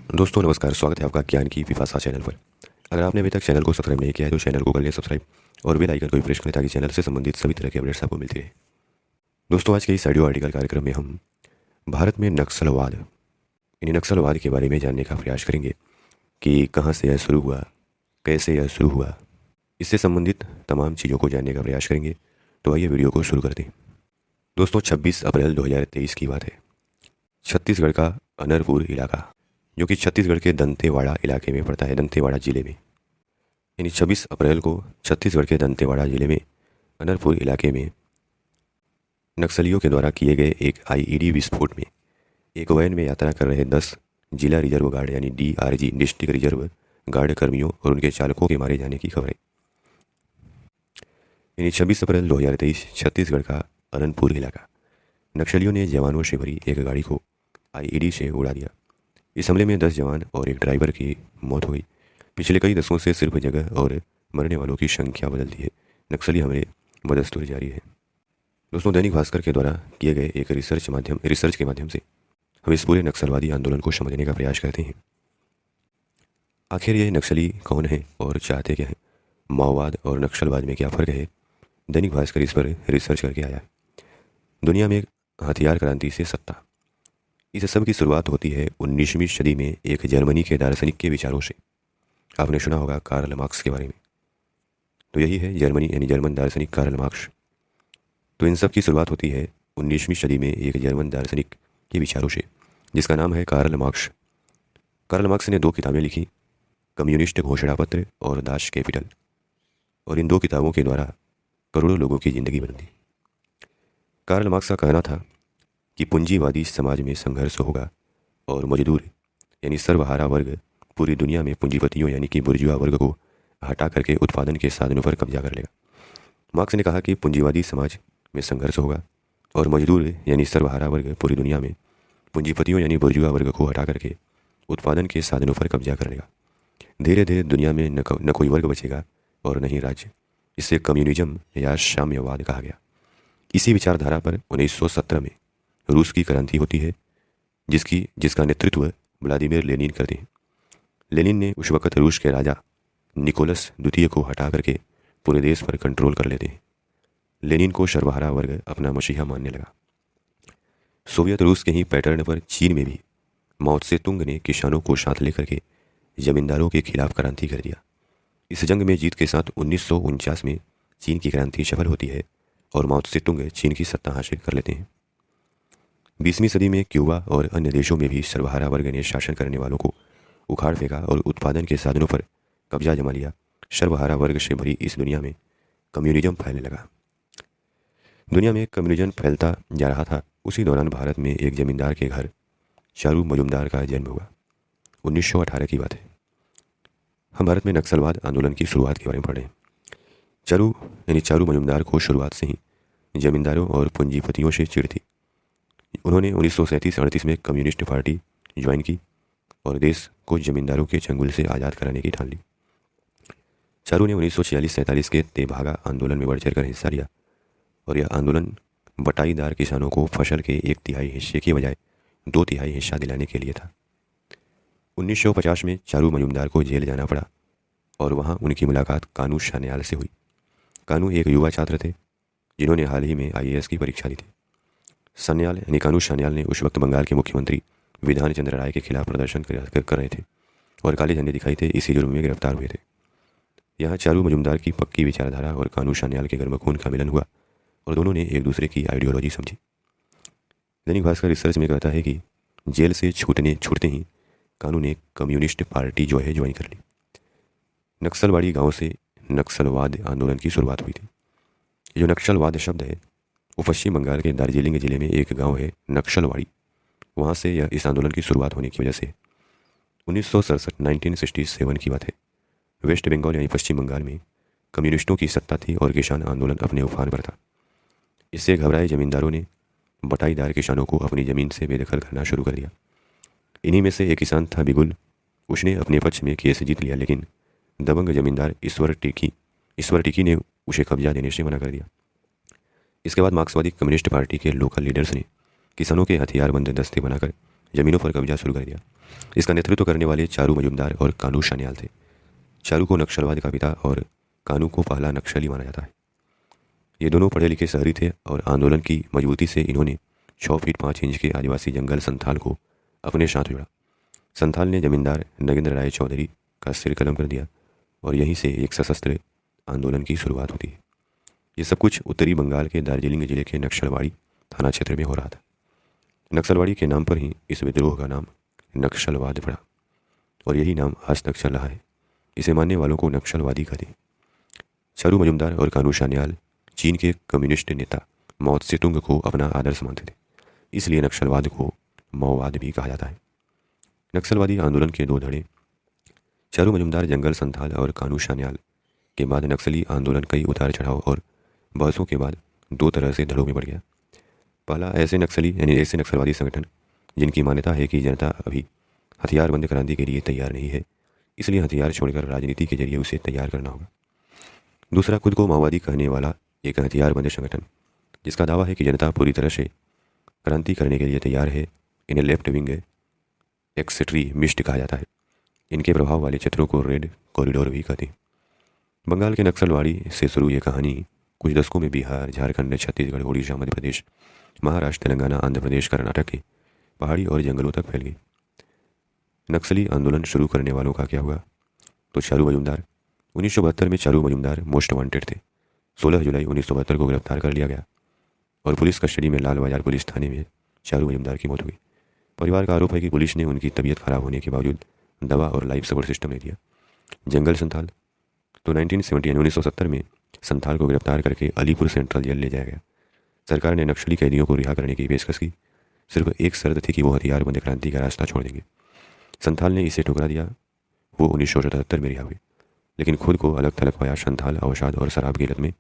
दोस्तों नमस्कार, स्वागत है आपका ज्ञान की पिपासा चैनल पर। अगर आपने अभी तक चैनल को सब्सक्राइब नहीं किया है तो चैनल को कर लिया सब्सक्राइब और बेल आइकन को भी प्रेस करें ताकि चैनल से संबंधित सभी तरह के अपडेट्स आपको मिलती रहे। दोस्तों आज के इस ऑडियो आर्टिकल कार्यक्रम में हम भारत में नक्सलवाद यानी नक्सलवाद के बारे में जानने का प्रयास करेंगे कि कहाँ से यह शुरू हुआ, कैसे यह शुरू हुआ, इससे संबंधित तमाम चीज़ों को जानने का प्रयास करेंगे। तो आइए वीडियो को शुरू करते हैं। दोस्तों 26 अप्रैल 2023 की बात है। छत्तीसगढ़ का अनरपुर इलाका, जो कि छत्तीसगढ़ के दंतेवाड़ा इलाके में पड़ता है, दंतेवाड़ा जिले में। यानी 26 अप्रैल को छत्तीसगढ़ के दंतेवाड़ा जिले में अनरपुर इलाके में नक्सलियों के द्वारा किए गए एक आईईडी विस्फोट में एक वैन में यात्रा कर रहे 10 जिला रिजर्व गार्ड यानी डीआरजी डिस्ट्रिक्ट रिजर्व गार्ड कर्मियों और उनके चालकों के मारे जाने की खबर है। यानी 26 अप्रैल 2023 छत्तीसगढ़ का अनंतपुर इलाका, नक्सलियों ने जवानों से भरी एक गाड़ी को आईईडी से उड़ा दिया। इस हमले में 10 जवान और एक ड्राइवर की मौत हुई। पिछले कई दशकों से सिर्फ जगह और मरने वालों की संख्या बदलती है, नक्सली हमले बदस्तूर जारी है। दोस्तों दैनिक भास्कर के द्वारा किए गए एक रिसर्च के माध्यम से हम इस पूरे नक्सलवादी आंदोलन को समझने का प्रयास करते हैं। आखिर ये नक्सली कौन है और चाहते क्या है, माओवाद और नक्सलवाद में क्या फ़र्क है, दैनिक भास्कर इस पर रिसर्च करके आया है। दुनिया में हथियार क्रांति से सत्ता, इस सब की शुरुआत होती है 19वीं सदी में एक जर्मनी के दार्शनिक के विचारों से। आपने सुना होगा कार्ल मार्क्स के बारे में, तो यही है जर्मनी यानी जर्मन दार्शनिक कार्ल मार्क्स। तो इन सब की शुरुआत होती है 19वीं सदी में एक जर्मन दार्शनिक के विचारों से, जिसका नाम है कार्ल मार्क्स। कार्ल मार्क्स ने 2 किताबें लिखी, कम्युनिस्ट घोषणा पत्र और दास कैपिटल, और इन 2 किताबों के द्वारा करोड़ों लोगों की ज़िंदगी बदल दी। कार्ल मार्क्स का कहना था कि पूंजीवादी समाज में संघर्ष होगा और मजदूर यानी सर्वहारा वर्ग पूरी दुनिया में पूंजीपतियों यानी कि बुर्जुआ वर्ग को हटा करके उत्पादन के साधनों पर कब्जा कर लेगा। मार्क्स ने कहा कि पूंजीवादी समाज में संघर्ष होगा और मजदूर यानी सर्वहारा वर्ग पूरी दुनिया में पूंजीपतियों यानी बुर्जुआ वर्ग को हटा करके उत्पादन के साधनों पर कब्जा कर लेगा। धीरे धीरे दुनिया में न कोई वर्ग बचेगा और न ही राज्य। इसे कम्युनिज्म या साम्यवाद कहा गया। इसी विचारधारा पर 1917 में रूस की क्रांति होती है, जिसका नेतृत्व व्लादिमीर लेनिन करते हैं। लेनिन ने उस वक़्त रूस के राजा निकोलस द्वितीय को हटा करके पूरे देश पर कंट्रोल कर लेते हैं। लेनिन को सर्वहारा वर्ग अपना मसीहा मानने लगा। सोवियत रूस के ही पैटर्न पर चीन में भी माओ त्से-तुंग ने किसानों को साथ लेकर के जमींदारों के खिलाफ क्रांति कर दिया। इस जंग में जीत के साथ 1949 में चीन की क्रांति सफल होती है और माओ त्से-तुंग चीन की सत्ता हासिल कर लेते हैं। 20वीं सदी में क्यूबा और अन्य देशों में भी सर्वहारा वर्ग ने शासन करने वालों को उखाड़ फेंका और उत्पादन के साधनों पर कब्जा जमा लिया। सर्वहारा वर्ग से भरी इस दुनिया में कम्युनिज्म फैलने लगा। दुनिया में कम्युनिज्म फैलता जा रहा था। उसी दौरान भारत में एक जमींदार के घर चारू मजुमदार का जन्म हुआ। 1918 की बात है। हम भारत में नक्सलवाद आंदोलन की शुरुआत के बारे में पढ़ रहे हैं। चारू मजुमदार को शुरुआत से ही जमींदारों और पूंजीपतियों से चिढ़ थी। उन्होंने 1937-38 में कम्युनिस्ट पार्टी ज्वाइन की और देश को जमींदारों के चंगुल से आज़ाद कराने की ठान ली। चारू ने 1946-47 के तेभागा आंदोलन में बढ़ चढ़कर हिस्सा लिया और यह आंदोलन बटाईदार किसानों को फसल के 1/3 हिस्से के बजाय 2/3 हिस्सा दिलाने के लिए था। 1950 में चारू मजुमदार को जेल जाना पड़ा और वहाँ उनकी मुलाकात कानू सान्याल से हुई। कानू एक युवा छात्र थे जिन्होंने हाल ही में IAS की परीक्षा दी थी। कानू सान्याल ने उस वक्त बंगाल के मुख्यमंत्री विधान चंद्र राय के खिलाफ प्रदर्शन कर रहे थे और काले झंडे दिखाई थे। इसी जुर्म में गिरफ्तार हुए थे। यहाँ चारू मजुमदार की पक्की विचारधारा और कानू सान्याल के गर्म खून का मिलन हुआ और दोनों ने एक दूसरे की आइडियोलॉजी समझी। दैनिक भास्कर रिसर्च में कहता है कि जेल से छूटते ही कानू ने कम्युनिस्ट पार्टी ज्वाइन कर ली। नक्सलवाड़ी गांव से नक्सलवाद आंदोलन की शुरुआत हुई थी। ये जो नक्सलवाद शब्द है वो पश्चिम बंगाल के दार्जिलिंग जिले में एक गांव है नक्सलवाड़ी, वहाँ से इस आंदोलन की शुरुआत होने की वजह से 1967 की बात है। वेस्ट बंगाल यानी पश्चिम बंगाल में कम्युनिस्टों की सत्ता थी और किसान आंदोलन अपने उफान पर था। इससे घबराए जमींदारों ने बटाईदार किसानों को अपनी ज़मीन से बेदखल करना शुरू कर दिया। इन्हीं में से एक किसान था बिगुल। उसने अपने पक्ष में केस जीत लिया, लेकिन दबंग जमींदार ईश्वर टिकी ने उसे कब्जा देने से मना कर दिया। इसके बाद मार्क्सवादी कम्युनिस्ट पार्टी के लोकल लीडर्स ने किसानों के हथियारबंद दस्ते बनाकर जमीनों पर कब्जा शुरू कर दिया। इसका नेतृत्व करने वाले चारू मजुमदार और कानू सान्याल थे। चारू को नक्सलवाद का पिता और कानू को पहला नक्सली माना जाता है। ये दोनों पढ़े लिखे शहरी थे और आंदोलन की मजबूती से इन्होंने 6 फीट 5 इंच के आदिवासी जंगल संथाल को अपने साथ जोड़ा। संथाल ने जमींदार नगेंद्र राय चौधरी का सिर कलम कर दिया और यहीं से एक सशस्त्र आंदोलन की शुरुआत होती है। ये सब कुछ उत्तरी बंगाल के दार्जिलिंग जिले के नक्सलवाड़ी थाना क्षेत्र में हो रहा था। नक्सलवाड़ी के नाम पर ही इस विद्रोह का नाम नक्सलवाद पड़ा और यही नाम आज तक चल रहा है। इसे मानने वालों को नक्सलवादी कहते हैं। चारू मजुमदार और कानू सान्याल चीन के कम्युनिस्ट नेता माओ त्से-तुंग को अपना आदर्श मानते थे, इसलिए नक्सलवाद को माओवाद भी कहा जाता है। नक्सलवादी आंदोलन के दो धड़े, चारू मजुमदार जंगल संथाल और कानू सान्याल के बाद नक्सली आंदोलन कई उतार चढ़ाव और बहसों के बाद दो तरह से धड़ों में बढ़ गया। पहला ऐसे नक्सलवादी संगठन जिनकी मान्यता है कि जनता अभी हथियारबंद क्रांति के लिए तैयार नहीं है, इसलिए हथियार छोड़कर राजनीति के जरिए उसे तैयार करना होगा। दूसरा खुद को माओवादी कहने वाला एक हथियारबंद संगठन जिसका दावा है कि जनता पूरी तरह से क्रांति करने के लिए तैयार है। इन्हें लेफ्ट विंग एक्सट्रीमिस्ट कहा जाता है। इनके प्रभाव वाले क्षेत्रों को रेड कॉरिडोर भी कहते हैं। बंगाल के नक्सलवाड़ी से शुरू ये कहानी कुछ दशकों में बिहार, झारखंड, छत्तीसगढ़, उड़ीसा, मध्य प्रदेश, महाराष्ट्र, तेलंगाना, आंध्र प्रदेश, कर्नाटक के पहाड़ी और जंगलों तक फैल गई। नक्सली आंदोलन शुरू करने वालों का क्या हुआ? तो चारू मजुमदार 1972 में चारू मजुमदार मोस्ट वांटेड थे। 16 जुलाई 1972 को गिरफ्तार कर लिया गया और पुलिस कस्टडी में लाल बाजार पुलिस थाने में चारू मजुमदार की मौत हो गई। परिवार का आरोप है कि पुलिस ने उनकी तबीयत खराब होने के बावजूद दवा और लाइफ सपोर्ट सिस्टम नहीं दिया। जंगल संथाल तो 1970 में संथाल को गिरफ्तार करके अलीपुर सेंट्रल जेल ले जाया गया। सरकार ने नक्सली कैदियों को रिहा करने की पेशकश की। सिर्फ एक शर्त थी कि वो हथियारबंद क्रांति का रास्ता छोड़ देंगे। संथाल ने इसे ठुकरा दिया। वो 1977 में रिहा हुए, लेकिन खुद को अलग थलग पाया। संथाल अवसाद और शराब की लत में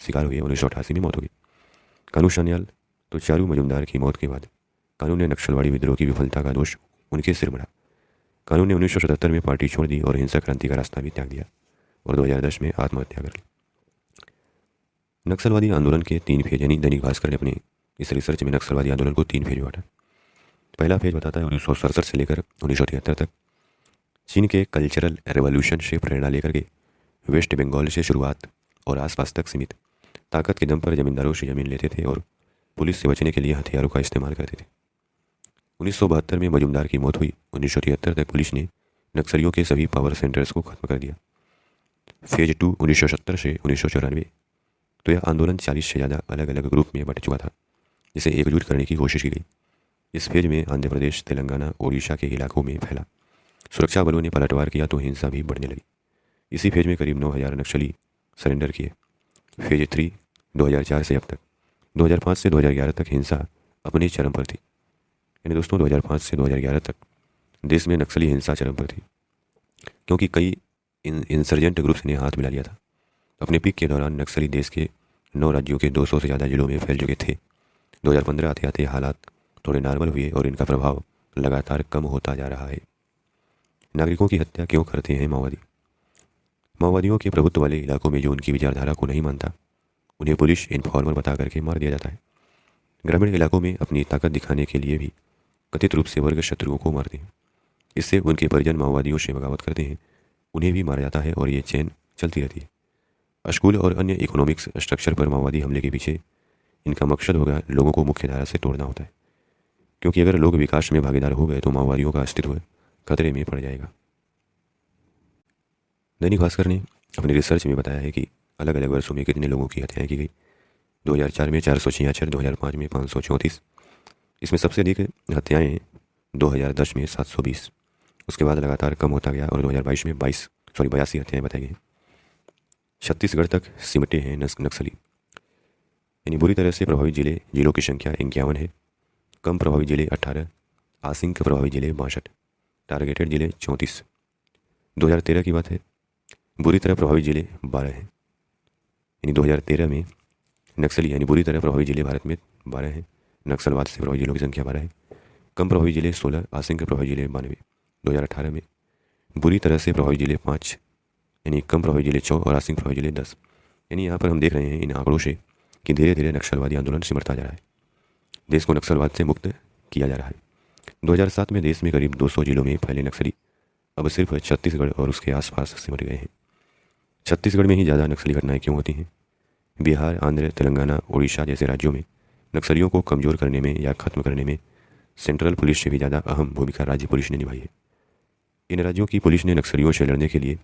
शिकार हुए। 1988 में मौत हो गई। कानू सान्याल तो चारू मजुमदार की मौत के बाद कानू ने नक्सलवाड़ी विद्रोह की विफलता का दोष उनके सिर मढ़ा। कानू ने 1977 में पार्टी छोड़ दी और हिंसक क्रांति का रास्ता भी त्याग दिया और 2010 में आत्महत्या कर ली। नक्सलवादी आंदोलन के 3 फेज यानी दैनिक भास्कर ने अपने इस रिसर्च में नक्सलवादी आंदोलन को 3 फेज में बांटा। पहला फेज बताता है 1967 से लेकर 1973 तक चीन के कल्चरल रेवोल्यूशन से प्रेरणा लेकर के वेस्ट बंगाल से शुरुआत और आसपास तक सीमित ताकत के दम पर जमींदारों से जमीन लेते थे और पुलिस से बचने के लिए हथियारों का इस्तेमाल करते थे। 1972 में मजुमदार की मौत हुई। 1973 तक पुलिस ने नक्सलियों के सभी पावर सेंटर्स को खत्म कर दिया। फेज 2 1970 से 1994 तो यह आंदोलन 40 से ज़्यादा अलग अलग ग्रुप में बट चुका था, जिसे एकजुट करने की कोशिश की गई। इस फेज में आंध्र प्रदेश, तेलंगाना, ओडिशा के इलाकों में फैला। सुरक्षा बलों ने पलटवार किया तो हिंसा भी बढ़ने लगी। इसी फेज में करीब 9000 नक्सली सरेंडर किए। फेज 3 2004 से अब तक 2005 से 2011 तक हिंसा अपने चरम पर थी। यानी दोस्तों 2005 से 2011 तक देश में नक्सली हिंसा चरम पर थी, क्योंकि कई इंसर्जेंट ग्रुप्स ने हाथ मिला लिया था। अपने पीक के दौरान नक्सली देश के 9 राज्यों के 200 से ज़्यादा जिलों में फैल चुके थे। 2015 आते आते हालात थोड़े नॉर्मल हुए और इनका प्रभाव लगातार कम होता जा रहा है। नागरिकों की हत्या क्यों करते हैं माओवादी? माओवादियों के प्रभुत्व वाले इलाकों में जो उनकी विचारधारा को नहीं मानता, उन्हें पुलिस इन्फॉर्मर बता करके मार दिया जाता है। ग्रामीण इलाकों में अपनी ताकत दिखाने के लिए भी कथित रूप से वर्ग शत्रुओं को मारते हैं। इससे उनके परिजन माओवादियों से बगावत करते हैं, उन्हें भी मारा जाता है और ये चेन चलती रहती है। स्कूल और अन्य इकोनॉमिक्स स्ट्रक्चर पर माओवादी हमले के पीछे इनका मकसद होगा लोगों को मुख्य धारा से तोड़ना होता है, क्योंकि अगर लोग विकास में भागीदार हो गए तो माओवादियों का अस्तित्व खतरे में पड़ जाएगा। दैनिक भास्कर ने अपनी रिसर्च में बताया है कि अलग अलग वर्षों में कितने लोगों की हत्याएं की गई। 2004 में 466, 2005 में 534, इसमें सबसे अधिक हत्याएं 2010 में 720। उसके बाद लगातार कम होता गया और 2022 में 82 हत्याएं बताई गई। छत्तीसगढ़ तक सिमटे हैं नक्सली। यानी बुरी तरह से प्रभावित जिलों की संख्या 51 है। कम प्रभावित जिले 18, आशंक प्रभावित जिले 62, टारगेटेड जिले 34। 2013 की बात है, बुरी तरह प्रभावित जिले 12 हैं। यानी 2013 में नक्सली यानी बुरी तरह प्रभावित जिले भारत में 12 हैं। नक्सलवाद से प्रभावित जिलों की संख्या 12 है। कम प्रभावित जिले 16, आशंक प्रभावित जिले 92। 2018 में बुरी तरह से प्रभावित जिले 5, यानी कम प्रभावित जिले 4 और आशंक प्रभावित जिले 10। यानी यहाँ पर हम देख रहे हैं इन आंकड़ों से कि धीरे धीरे नक्सलवादी आंदोलन सिमटता जा रहा है। देश को नक्सलवाद से मुक्त किया जा रहा है। 2007 में देश में करीब 200 जिलों में फैले नक्सली अब सिर्फ छत्तीसगढ़ और उसके आसपास सिमट गए हैं। छत्तीसगढ़ में ही ज़्यादा नक्सली घटनाएं क्यों होती हैं? बिहार, आंध्र, तेलंगाना, उड़ीसा जैसे राज्यों में नक्सलियों को कमज़ोर करने में या ख़त्म करने में सेंट्रल पुलिस से भी ज़्यादा अहम भूमिका राज्य पुलिस ने निभाई है। इन राज्यों की पुलिस ने नक्सलियों से लड़ने के लिए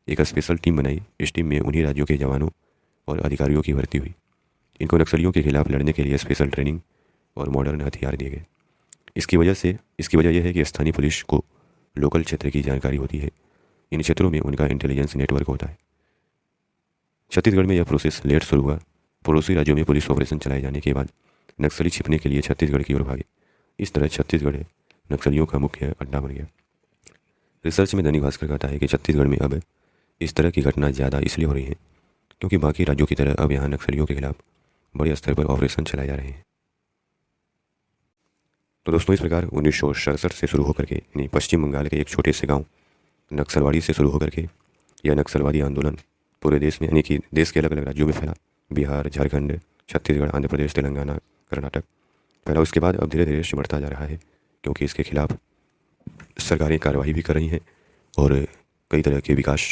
एक स्पेशल टीम बनाई। इस टीम में उन्हीं राज्यों के जवानों और अधिकारियों की भर्ती हुई। इनको नक्सलियों के खिलाफ लड़ने के लिए स्पेशल ट्रेनिंग और मॉडर्न हथियार दिए गए। इसकी वजह यह है कि स्थानीय पुलिस को लोकल क्षेत्र की जानकारी होती है। इन क्षेत्रों में उनका इंटेलिजेंस नेटवर्क होता है। छत्तीसगढ़ में यह प्रोसेस लेट शुरू हुआ। पड़ोसी राज्यों में पुलिस ऑपरेशन चलाए जाने के बाद नक्सली छिपने के लिए छत्तीसगढ़ की ओर भागे। इस तरह छत्तीसगढ़ नक्सलियों का मुख्य अड्डा बन गया। रिसर्च में दैनिक भास्कर कहता है कि छत्तीसगढ़ में अब इस तरह की घटना ज़्यादा इसलिए हो रही है क्योंकि बाकी राज्यों की तरह अब यहाँ नक्सलियों के खिलाफ बड़े स्तर पर ऑपरेशन चलाए जा रहे हैं। तो दोस्तों, इस प्रकार 1967 से शुरू होकर के यानी पश्चिम बंगाल के एक छोटे से गांव नक्सलवाड़ी से शुरू होकर के यह नक्सलवादी आंदोलन पूरे देश में यानी कि देश के अलग अलग राज्यों में फैला। बिहार, झारखंड, छत्तीसगढ़, आंध्र प्रदेश, तेलंगाना, कर्नाटक फैला। उसके बाद अब धीरे धीरे सिमटता जा रहा है क्योंकि इसके खिलाफ सरकारें कार्रवाई भी कर रही हैं और कई तरह के विकास